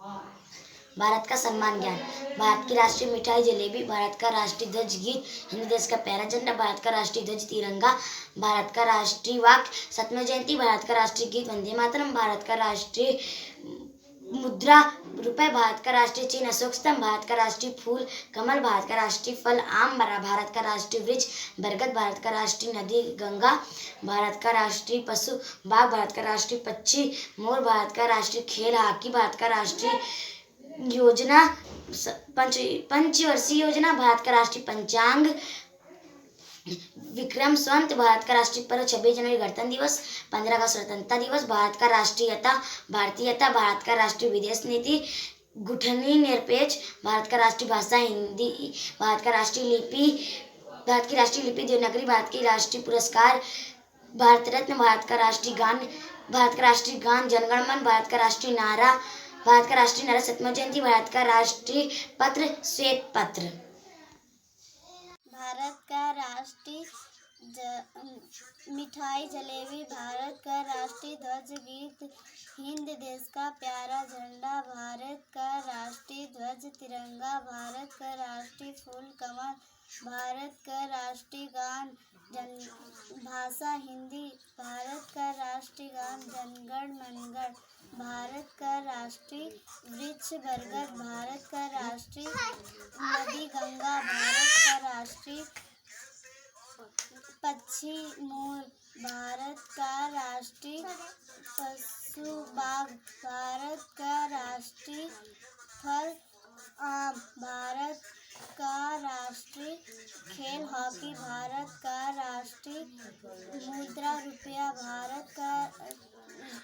भारत का सम्मान ज्ञान। भारत की राष्ट्रीय मिठाई जलेबी, भारत का राष्ट्रीय ध्वज गीत, हिंद देश का प्यारा झंडा, भारत का राष्ट्रीय ध्वज तिरंगा, भारत का राष्ट्रीय वाक्य सत्यमेव जयते, भारत का राष्ट्रीय गीत वंदे मातरम, भारत का राष्ट्रीय मुद्रा रुपए, भारत का राष्ट्रीय चिन्ह अशोक स्तंभ, भारत का राष्ट्रीय फूल कमल, भारत का राष्ट्रीय फल आम, भारत का राष्ट्रीय वृक्ष बरगद, भारत का राष्ट्रीय नदी गंगा, भारत का राष्ट्रीय पशु बाघ, भारत का राष्ट्रीय पक्षी मोर, भारत का राष्ट्रीय खेल हॉकी, भारत का राष्ट्रीय योजना पंचवर्षीय योजना, भारत का राष्ट्रीय पंचांग विक्रम संवत, भारत का राष्ट्रीय पर्व 26 जनवरी गणतंत्र दिवस, 15 अगस्त स्वतंत्रता दिवस, भारत का राष्ट्रीयता भारतीयता, भारत का राष्ट्रीय विदेश नीति गुठनी निरपेक्ष, भारत का राष्ट्रीय भाषा हिंदी, भारत का राष्ट्रीय लिपि भारत की राष्ट्रीय लिपि देवनागरी, भारत की राष्ट्रीय पुरस्कार भारत रत्न, भारत का राष्ट्रीय गान जनगण मन, भारत का राष्ट्रीय नारा सत्यमेव जयते, भारत का राष्ट्रीय पत्र श्वेत पत्र। भारत का राष्ट्रीय मिठाई जलेबी, भारत का राष्ट्रीय ध्वज गीत, हिंद देश का प्यारा झंडा, भारत का राष्ट्रीय ध्वज तिरंगा, भारत का राष्ट्रीय फूल कमल, भारत का राष्ट्रीय गान भाषा हिंदी, भारत का राष्ट्रीय गान जनगण मनगण, भारत का राष्ट्रीय वृक्ष बरगद, भारत का राष्ट्रीय नदी गंगा, भारत का राष्ट्रीय पक्षी मोर, भारत का राष्ट्रीय पशु बाघ, भारत का राष्ट्रीय फल आम, भारत का राष्ट्रीय खेल हॉकी, भारत का राष्ट्रीय मुद्रा रुपया, भारत का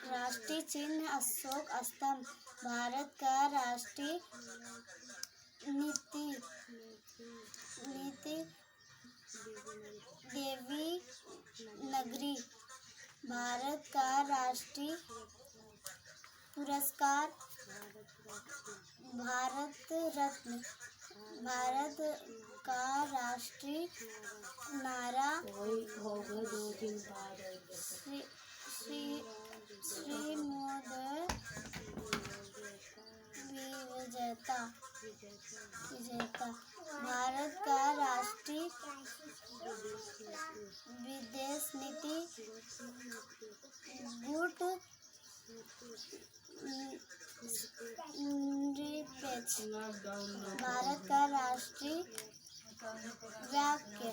राष्ट्रीय चिन्ह अशोक स्तंभ, भारत का राष्ट्रीय नीति देवी नगरी, भारत का राष्ट्रीय पुरस्कार भारत रत्न, भारत का राष्ट्रीय नारा श्री मोदी विजेता, भारत का राष्ट्रीय विदेश नीति गुट निरपेक्ष, भारत का राष्ट्रीय वाक्य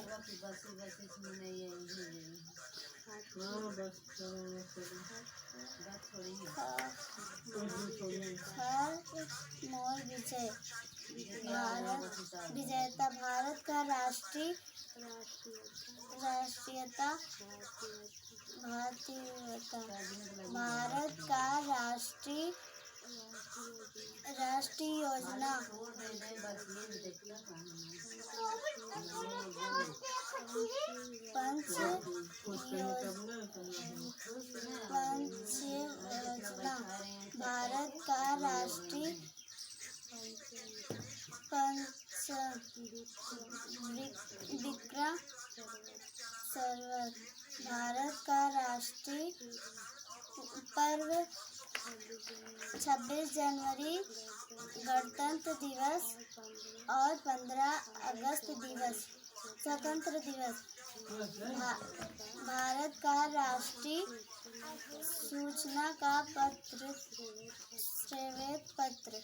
मोर विजय, विजेता, भारत का राष्ट्रीयता भारतीयता, भारत का राष्ट्रीय योजना पंच योजना, भारत का राष्ट्रीय विक्रम संवत, भारत का राष्ट्रीय पर्व 26 जनवरी गणतंत्र दिवस और 15 अगस्त स्वतंत्रता दिवस, भारत का राष्ट्रीय सूचना का पत्र श्वेत पत्र।